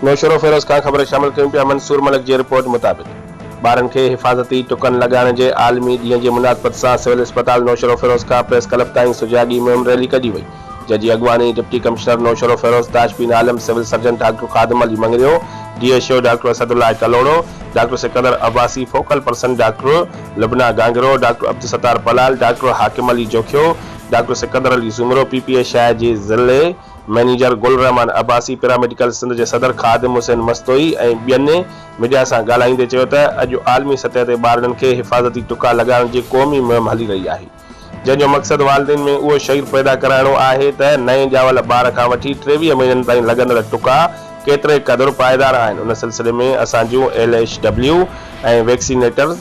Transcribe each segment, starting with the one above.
नौशरो फिरोज खां ख़बर शामिल कयूं पिया। मंसूर मलिक जी रिपोर्ट मुताबिक़ ॿारनि खे हिफ़ाज़ती टुकन लॻाइण जे आलमी ॾींहं जे मुनासिबत सां सिविल अस्पताल नौशरो फिरोज खां प्रेस क्लब ताईं सुजाॻी मुहिम रैली कढी वई, जंहिंजी अॻवानी deputy commissioner Naushahro Feroze, Tajbeen Alam, civil surgeon doctor Khadim Ali Mangrio, DSO doctor Asadullah Kalhoro, doctor Sikandar Abbasi, focal person doctor Lubna Gangro, doctor Abdul Sattar Palal, doctor Hakim Ali Jokhio, doctor Sikandar Ali Zumro, PPA शहर जे ज़िले मैनेजर गुल रहमान अब्बासी, पैरामेडिकल सिंध जे सदर खादिम हुसैन मस्तोई ऐं ॿियनि मीडिया सां ॻाल्हाईंदे चयो त अॼु आलमी सतह ते ॿारनि खे हिफ़ाज़ती टुका लॻाइण जी क़ौमी मुहिम हली रही आहे, जंहिंजो मक़सदु वालिदैन में उहो शईर पैदा कराइणो आहे त नए ॼावल ॿार खां वठी 23 महीननि ताईं लॻंदड़ टुका केतिरे क़दुरु पाइदार आहिनि। उन सिलसिले में असां जूं LHW ऐं वैक्सीनेटर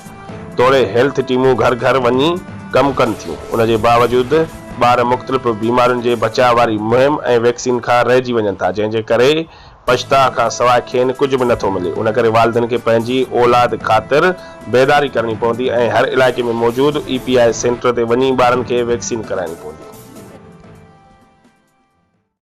तोड़े हेल्थ टीमूं घर घर वञी कमु कनि थियूं। उन जे बावजूदि ॿार मुख़्तलिफ़ बीमारियुनि जे बचाव वारी मुहिम ऐं वैक्सीन खां रहिजी वञनि था, जंहिंजे करे पछताउ खां सवाइ खेनि कुझु बि नथो मिले। उन करे वालिदैन खे पंहिंजी औलाद ख़ातिर बेदारी करणी पवंदी ऐं हर इलाइक़े में मौजूदु EPI सेंटर ते वञी ॿारनि खे वैक्सीन कराइणी पवंदी।